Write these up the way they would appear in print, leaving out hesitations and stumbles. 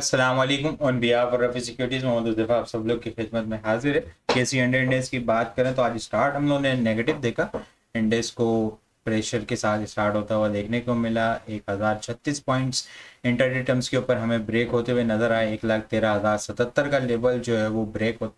अस्सलाम वालेकुम। On behalf of Rafi securities में दफ़ा आप सब लोग की खिदमत में हाजिर है। केसी 100 इंडेक्स की बात करें तो आज स्टार्ट हम लोगों ने नेगेटिव देखा। इंडेक्स को प्रेशर के साथ स्टार्ट होता हुआ देखने को मिला। 1036 पॉइंट्स इंटरडे टर्म्स के ऊपर हमें ब्रेक होते हुए नजर आए। 1,13,077 का लेवल जो है वो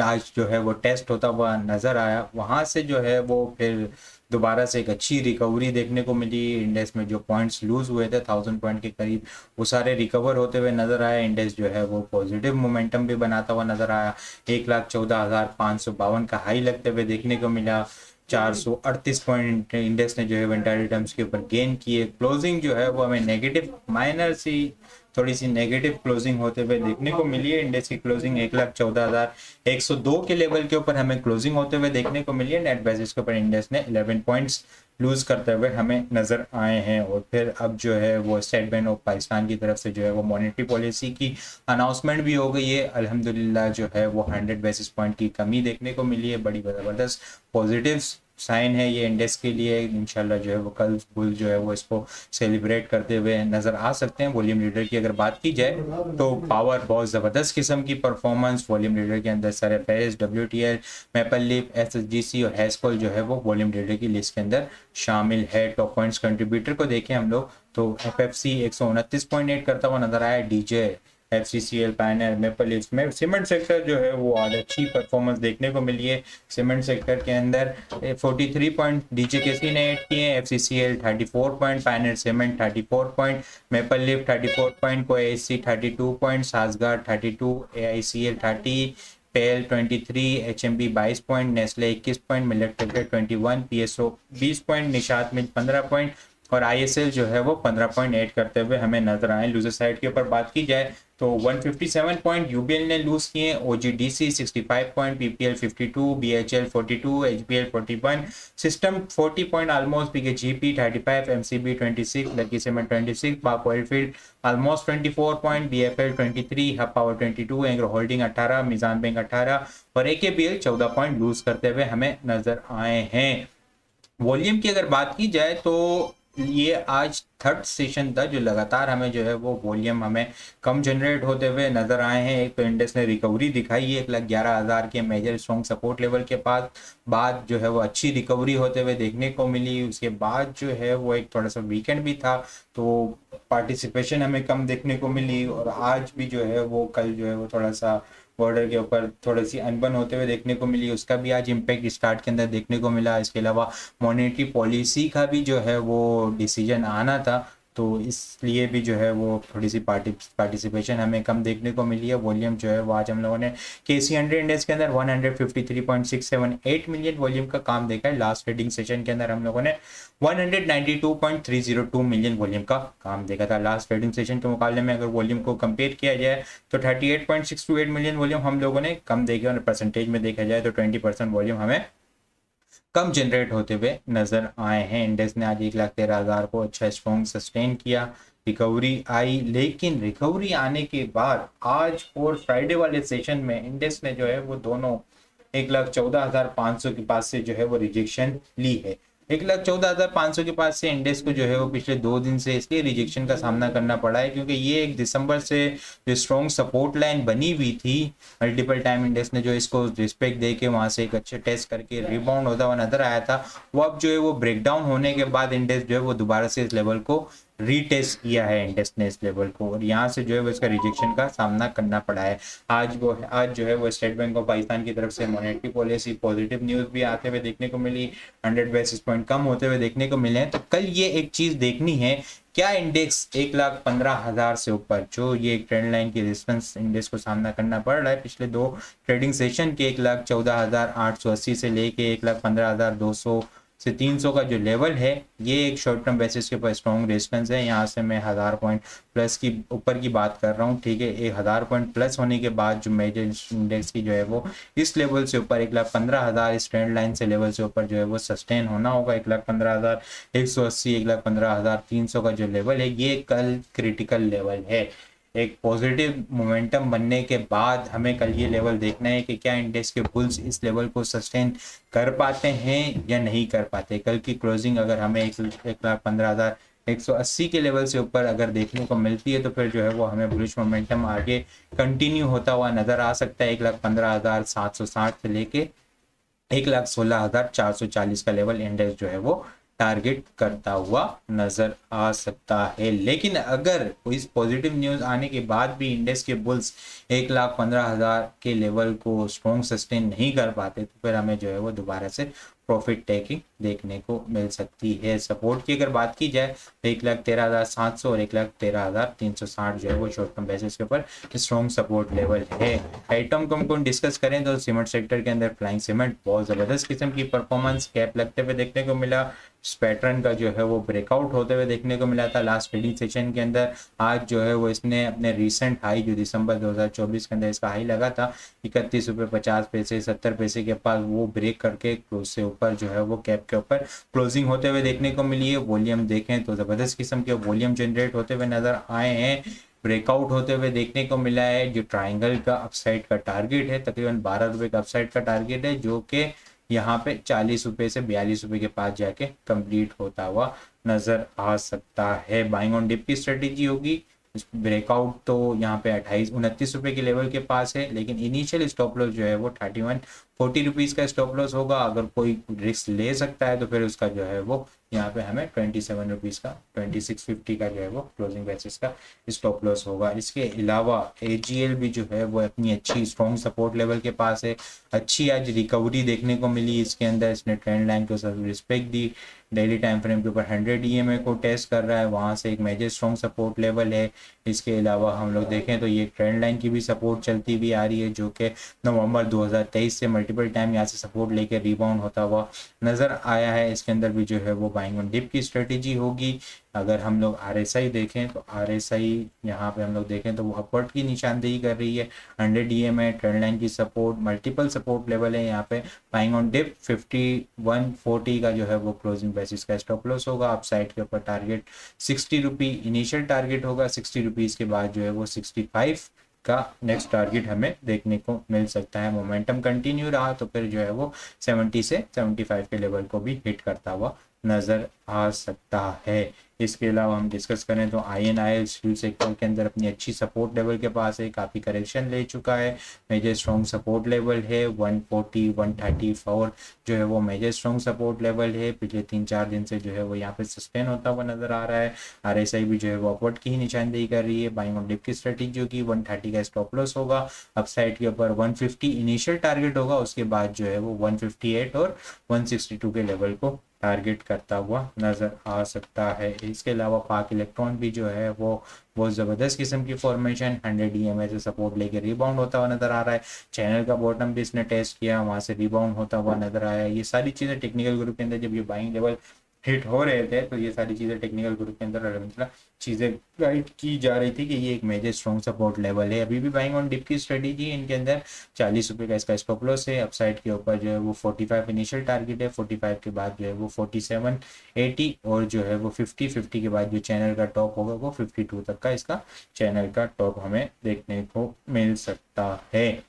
आज जो है वो टेस्ट होता हुआ नजर आया। वहां से जो है वो फिर दोबारा से एक अच्छी रिकवरी देखने को मिली। इंडेक्स में जो पॉइंट्स लूज हुए थे 1000 पॉइंट के करीब, वो सारे रिकवर होते हुए नजर आए। इंडेक्स जो है वो पॉजिटिव मोमेंटम भी बनाता हुआ नजर आया। 1,14,552 का हाई लगते हुए देखने को मिला। 438 पॉइंट इंडेक्स ने जो है इंटरडे टर्म्स के ऊपर गेन किए। क्लोजिंग जो है वो हमें नेगेटिव माइनर सी थोड़ी सी नेगेटिव क्लोजिंग होते हुए देखने को मिली है। इंडेक्स की क्लोजिंग 1,14,102 के लेवल के ऊपर हमें क्लोजिंग होते हुए देखने को मिली है। नेट बेसिस के ऊपर इंडेक्स ने 11 पॉइंट्स लूज करते हुए हमें नजर आए हैं। और फिर अब जो है वो स्टेट बैंक ऑफ पाकिस्तान की तरफ से जो है वो मॉनेटरी पॉलिसी की अनाउंसमेंट भी हो गई है। अल्हम्दुलिल्लाह जो है वो 100 बेसिस पॉइंट की कमी देखने को मिली है। बड़ी ज़बरदस्त पॉजिटिव साइन है ये इंडेक्स के लिए। इंशाल्लाह जो है वो कल बुल जो है वो इसको सेलिब्रेट करते हुए नजर आ सकते हैं। वॉल्यूम लीडर की अगर बात की जाए तो पावर बहुत ज़बरदस्त किस्म की परफॉर्मेंस वॉल्यूम लीडर के अंदर सर फेरिस, WTL, मैपल लीफ, SSGC और हैस्कॉल जो है वो वॉल्यूम लीडर की लिस्ट के अंदर शामिल है। टॉप पॉइंट्स कंट्रीब्यूटर को देखें हम लोग तो FFC 129.8 करता हुआ नजर आया। DJ, FCCL, Pioneer, maple leaf में सीमेंट सेक्टर जो है वो आज अच्छी परफॉर्मेंस देखने को मिली है। सीमेंट सेक्टर के अंदर 43 पॉइंट डीजे केसी ने ऐड किए हैं। FCCL 34 point, Pioneer Cement 34 point, Maple Leaf 34 point, कोएससी 32 पॉइंट, सासगार्ड 32, AICL 30, पेल 23, HMB 22 point, Nestle 21 point, Millat tractor 21, PSO 20 point, Nishat mill 15 point और ISL जो है वो 15 पॉइंट ऐड करते हुए हमें नजर आए। लूजर साइड के ऊपर बात की जाए तो 157 पॉइंट UBL ने लूज किए। OGDC 65 point, PPL 52, BHL 42, HBL 41, system 40 point almost, PKGP 35, MCB 26, Lucky Cement 26, Pak oilfield almost 24 point, BFL 23, Hub power 22, Engro holding 18, Meezan bank 18 और AKBL 14 पॉइंट लूज करते हुए हमें नजर आए हैं। वॉल्यूम की अगर बात की जाए तो ये आज थर्ड सेशन था जो लगातार हमें जो है वो वॉल्यूम हमें कम जनरेट होते हुए नजर आए हैं। एक तो इंडेक्स ने रिकवरी दिखाई है 1,11,000 के मेजर स्ट्रॉन्ग सपोर्ट लेवल के पास, बाद जो है वो अच्छी रिकवरी होते हुए देखने को मिली। उसके बाद जो है वो एक थोड़ा सा वीकेंड भी था तो पार्टिसिपेशन हमें कम देखने को मिली। और आज भी जो है वो कल जो है वो थोड़ा सा बॉर्डर के ऊपर थोड़ी सी अनबन होते हुए देखने को मिली, उसका भी आज इम्पैक्ट स्टार्ट के अंदर देखने को मिला। इसके अलावा मॉनेटरी पॉलिसी का भी जो है वो डिसीजन आना था तो इसलिए भी जो है वो थोड़ी सी पार्टिसिपेशन हमें कम देखने को मिली है। वॉल्यूम जो है वो आज हम लोगों ने KC 100 इंडेक्स के अंदर 153.678 मिलियन वॉल्यूम का काम देखा है। लास्ट ट्रेडिंग सेशन के अंदर हम लोगों ने 192.302 मिलियन वॉल्यूम का काम देखा था। लास्ट ट्रेडिंग सेशन के मुकाबले में अगर वॉल्यूम को कंपेयर किया जाए तो 38.628 मिलियन वॉल्यूम हम लोगों ने कम देखे और परसेंटेज में देखा जाए तो 20% वॉल्यूम हमें कम जनरेट होते हुए नजर आए हैं। इंडेक्स ने आज 1,13,000 को अच्छा स्ट्रॉन्ग सस्टेन किया, रिकवरी आई। लेकिन रिकवरी आने के बाद आज और फ्राइडे वाले सेशन में इंडेक्स ने जो है वो दोनों 1,14,500 के पास से जो है वो रिजेक्शन ली है। 1,14,500 के पास से इंडेक्स को जो है वो पिछले 2 दिन से इसलिए रिजेक्शन का सामना करना पड़ा है क्योंकि ये 1 दिसंबर से जो स्ट्रॉन्ग सपोर्ट लाइन बनी हुई थी, मल्टीपल टाइम इंडेक्स ने जो इसको रिस्पेक्ट दे के वहां से एक अच्छे टेस्ट करके रिबाउंड होता हुआ नजर आया था। वो अब जो है वो ब्रेकडाउन होने के बाद इंडेक्स जो है वो दोबारा से इस लेवल को रीटेस्ट किया है इंडेक्स ने इस लेवल को, और यहाँ से जो है वो इसका रिजेक्शन का सामना करना पड़ा है। आज जो है वो स्टेट बैंक ऑफ पाकिस्तान की तरफ से मॉनेटरी पॉलिसी पॉजिटिव न्यूज भी आते हुए देखने को मिली। 100 बेसिस पॉइंट कम होते हुए देखने को मिले हैं। तो कल ये एक चीज देखनी है, क्या इंडेक्स 1,15,000 से ऊपर जो ये एक ट्रेंड लाइन की रेजिस्टेंस इंडेक्स को सामना करना पड़ रहा है पिछले 2 ट्रेडिंग सेशन के 1,14,880 से लेके 1,15,200 से 300 का जो लेवल है, ये एक शॉर्ट टर्म बेसिस के ऊपर स्ट्रॉन्ग रेजिस्टेंस है। यहाँ से मैं 1000 पॉइंट प्लस की ऊपर की बात कर रहा हूँ, ठीक है। 1000 पॉइंट प्लस होने के बाद जो मेजर इंडेक्स की जो है वो इस लेवल से ऊपर 1,15,000 इस ट्रेंड लाइन से लेवल से ऊपर जो है वो सस्टेन होना होगा। 1,15,180, 1,15,300 का जो लेवल है ये कल क्रिटिकल लेवल है। एक पॉजिटिव मोमेंटम बनने के बाद हमें कल ये लेवल देखना है कि क्या इंडेक्स के बुल्स इस लेवल को सस्टेन कर पाते हैं या नहीं कर पाते। कल की क्लोजिंग अगर हमें 1,15,000 180 के लेवल से ऊपर अगर देखने को मिलती है तो फिर जो है वो हमें बुलिश मोमेंटम आगे कंटिन्यू होता हुआ नजर आ सकता है। 1,15,760 से लेके 1,16,440 का लेवल इंडेक्स जो है वो टारगेट करता हुआ नजर आ सकता है। लेकिन अगर कोई पॉजिटिव न्यूज आने के बाद भी इंडेक्स के बुल्स 1,15,000 के लेवल को स्ट्रॉन्ग सस्टेन नहीं कर पाते तो फिर हमें जो है वो दोबारा से प्रॉफिट टेकिंग देखने को मिल सकती है। सपोर्ट की अगर बात की जाए तो 1,13,700 और 1,13,360 जो है वो शॉर्ट टर्म बेसिस के ऊपर स्ट्रॉन्ग सपोर्ट लेवल है। आइटम को हम डिस्कस करें तो सीमेंट सेक्टर के अंदर फ्लाइंग सीमेंट बहुत जबरदस्त किस्म की परफॉर्मेंस कैप लगते हुए देखने को मिला। इस पैटर्न का जो है वो ब्रेकआउट होते हुए देखने को मिला था लास्ट ट्रेडिंग सेशन के अंदर। आज जो है वो इसने अपने रिसेंट हाई जो दिसंबर 2024 के अंदर इसका हाई लगा था 31 रुपये 50 पैसे 70 पैसे के पास, वो ब्रेक करके क्लोज से ऊपर जो है वो कैप के ऊपर क्लोजिंग होते हुए देखने को मिली है। वॉल्यूम देखें तो जबरदस्त किस्म के वॉल्यूम जनरेट होते हुए नजर आए हैं। ब्रेकआउट होते हुए देखने को मिला है। जो ट्राइंगल का अपसाइड का टारगेट है तकरीबन 12 रुपए का अपसाइड का टारगेट है, जो कि यहाँ पे 40 रुपए से 42 रुपए के पास जाके कंप्लीट होता हुआ नजर आ सकता है। बाइंग ऑन डिप की स्ट्रेटेजी होगी। ब्रेकआउट तो यहाँ पे 29 रुपए के लेवल के पास है, लेकिन इनिशियल स्टॉप लॉस जो है वो 31-40 रुपीज़ का स्टॉप लॉस होगा। अगर कोई रिस्क ले सकता है तो फिर उसका जो है वो यहाँ पे हमें 27 रुपीज़ का 2650 का जो है वो क्लोजिंग बेसिस का स्टॉप लॉस होगा। इसके अलावा AGL भी जो है वो अपनी अच्छी स्ट्रॉन्ग सपोर्ट लेवल के पास है। अच्छी आज रिकवरी देखने को मिली इसके अंदर, इसने ट्रेंड लाइन को रिस्पेक्ट दी। डेली टाइम फ्रेम के ऊपर 100 EMA को टेस्ट कर रहा है, वहाँ से एक मेजर स्ट्रॉन्ग सपोर्ट लेवल है। इसके अलावा हम लोग देखें तो ये ट्रेंड लाइन की भी सपोर्ट चलती हुई आ रही है, जो कि नवंबर 2023 से मल्टीपल टाइम यहाँ से सपोर्ट लेकर रिबाउंड होता हुआ नजर आया है। इसके अंदर भी जो है वो बाइंग ऑन डिप की स्ट्रेटेजी होगी। अगर हम लोग RSI देखें तो RSI यहाँ पे हम लोग देखें तो वो अपवर्ड की निशानदेही कर रही है। 100 EMA ट्रेंड लाइन की सपोर्ट, मल्टीपल सपोर्ट लेवल है यहाँ पे। बाइंग ऑन डिप 5140 का जो है वो क्लोजिंग बेसिस का स्टॉप लॉस होगा। अपसाइड के ऊपर टारगेट 60 रुपी इनिशियल टारगेट होगा। 60 रुपीज़ के बाद जो है वो 65 का नेक्स्ट टारगेट हमें देखने को मिल सकता है। मोमेंटम कंटिन्यू रहा तो फिर जो है वो 70 से 75 के लेवल को भी हिट करता हुआ नजर आ सकता है। इसके अलावा हम डिस्कस करें तो INIL स्टील सेक्टर के अंदर अपनी अच्छी सपोर्ट लेवल के पास है, काफ़ी करेक्शन ले चुका है। मेजर स्ट्रॉन्ग सपोर्ट लेवल है 140 134 जो है वो मेजर स्ट्रॉन्ग सपोर्ट लेवल है। पिछले 3-4 दिन से जो है वो यहाँ पे सस्टेन होता हुआ नजर आ रहा है। RSI भी जो है वो अपवर्ड की ही निशानदेही कर रही है। बाइंग ऑन डिप की स्ट्रेटेजी होगी। 130 का स्टॉप लॉस होगा। अपसाइड के ऊपर 150 इनिशियल टारगेट होगा, उसके बाद जो है वो 158 और 162 के लेवल को टारगेट करता हुआ नजर आ सकता है। इसके अलावा पाक इलेक्ट्रॉन भी जो है वो बहुत ज़बरदस्त किस्म की फॉर्मेशन 100 EMA से सपोर्ट लेके रिबाउंड होता हुआ नजर आ रहा है। चैनल का बॉटम भी इसने टेस्ट किया, वहां से रिबाउंड होता हुआ नजर आया। ये सारी चीज़ें टेक्निकल ग्रुप के अंदर जब ये बाइंग लेवल हिट हो रहे थे तो ये सारी चीज़ें टेक्निकल ग्रुप के अंदर अलहमदिल्ला चीज़ें गाइड की जा रही थी कि ये एक मेजर स्ट्रॉन्ग सपोर्ट लेवल है। अभी भी बाइंग ऑन डिप की स्ट्रेटेजी है इनके अंदर। 40 रुपये का इसका स्टॉप लॉस है। अपसाइड के ऊपर जो है वो 45 इनिशियल टारगेट है। 45 के बाद जो है वो 4780 और जो है वो 50 के बाद जो चैनल का टॉप होगा वो 52 तक का इसका चैनल का टॉप हमें देखने को मिल सकता है।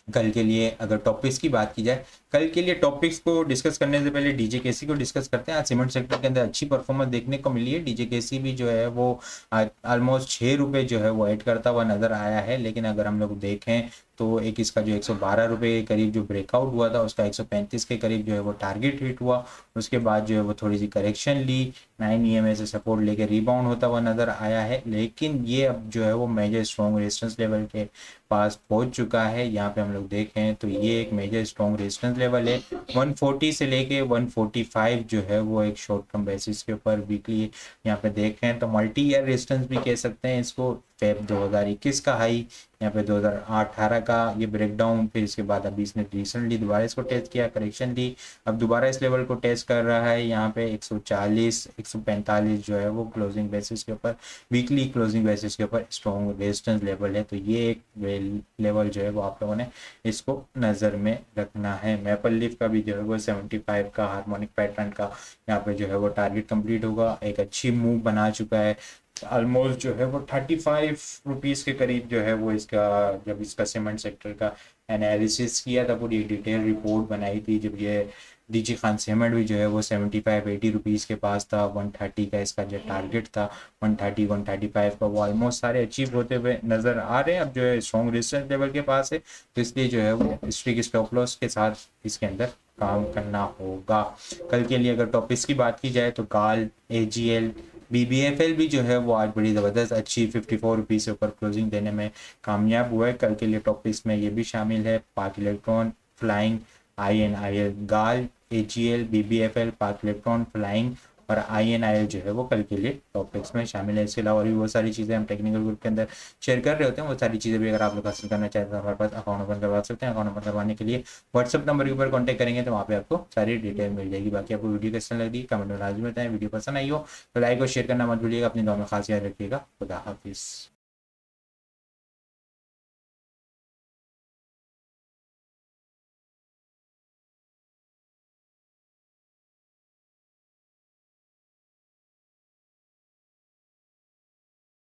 कल के लिए अगर टॉपिक्स की बात की जाए, कल के लिए टॉपिक्स को डिस्कस करने से पहले DJKC को डिस्कस करते हैं। आज सीमेंट सेक्टर के अंदर अच्छी परफॉर्मेंस देखने को मिली है। DJKC भी जो है वो ऑलमोस्ट 6 रुपये जो है वो ऐड करता हुआ नजर आया है। लेकिन अगर हम लोग देखें तो एक इसका जो 112 रुपये के करीब जो ब्रेकआउट हुआ था उसका 135 के करीब जो है वो टारगेट हिट हुआ। उसके बाद जो है वो थोड़ी सी करेक्शन ली, 9 EMA से सपोर्ट लेके रिबाउंड होता हुआ नजर आया है। लेकिन ये अब जो है वो मेजर स्ट्रॉन्ग रेजिस्टेंस लेवल के पास पहुंच चुका है। यहाँ पे हम लोग देखें तो ये एक मेजर स्ट्रॉन्ग रेजिस्टेंस लेवल है। 140 से लेके 145 जो है वो एक शॉर्ट टर्म बेसिस के ऊपर वीकली यहाँ पे देखें तो मल्टी ईयर रेजिस्टेंस भी कह सकते हैं इसको। फेब 2021 का हाई, यहाँ पे 2018 का ये ब्रेकडाउन, फिर इसके बाद अभी इसने रिसेंटली दोबारा इसको टेस्ट किया, करेक्शन ली, अब दोबारा इस लेवल को टेस्ट कर रहा है। यहाँ पे 140 145 जो है वो क्लोजिंग बेसिस के ऊपर, वीकली क्लोजिंग बेसिस के ऊपर स्ट्रॉन्ग रेजिस्टेंस लेवल है। तो ये एक लेवल जो है वो आप लोगों ने इसको नज़र में रखना है। मैपल लीफ का भी जो है वो 75 का हार्मोनिक पैटर्न का यहाँ पे जो है वो टारगेट कंप्लीट होगा। एक अच्छी मूव बना चुका है। ऑलमोस्ट जो है वो 35 रुपीज़ के करीब जो है वो इसका, जब इसका सीमेंट सेक्टर का एनालिसिस किया था, पूरी एक डिटेल रिपोर्ट बनाई थी, जब ये डीजी खान सीमेंट भी जो है वो 75-80 रुपीज़ के पास था, 130 का इसका जो टारगेट था, 130-135 का, वो ऑलमोस्ट सारे अचीव होते हुए नज़र आ रहे हैं। अब जो है स्ट्रॉन्ग रेजिस्टेंस लेवल के पास है, तो इसलिए जो है वो स्ट्रिक्ट स्टॉप लॉस के साथ इसके अंदर काम करना होगा। कल के लिए अगर टॉपिक्स की बात की जाए तो गाल, एजीएल, बीबीएफएल भी जो है वो आज बड़ी ज़बरदस्त अच्छी 54 रुपीज़ से ऊपर क्लोजिंग देने में कामयाब हुआ है। कल के लिए टॉपिक्स में ये भी शामिल है पाक इलेक्ट्रॉन, फ्लाइंग, आईएनआईएल, गाल, एजीएल, बीबीएफएल, पाक इलेक्ट्रॉन, फ्लाइंग और आईएनआईएल जो है वो कल के लिए टॉपिक्स में शामिल है। इसके अलावा भी बहुत सारी चीज़ें हम टेक्निकल ग्रुप के अंदर शेयर कर रहे होते हैं। वो सारी चीज़ें भी अगर आप लोग हासिल करना चाहते हैं तो हमारे पास अकाउंट ओपन करवा सकते हैं। अकाउंट ओपन करवाने के लिए व्हाट्सअप नंबर के ऊपर कॉन्टैक्ट करेंगे तो वहाँ पे आपको सारी डिटेल मिल जाएगी। बाकी आपको वीडियो कैसे लगी कमेंट में लाजमी बताएं। वीडियो पसंद आई हो तो लाइक और शेयर करना मत भूलिएगा। अपनी दुआ में खास याद रखिएगा। खुदा हाफिज़।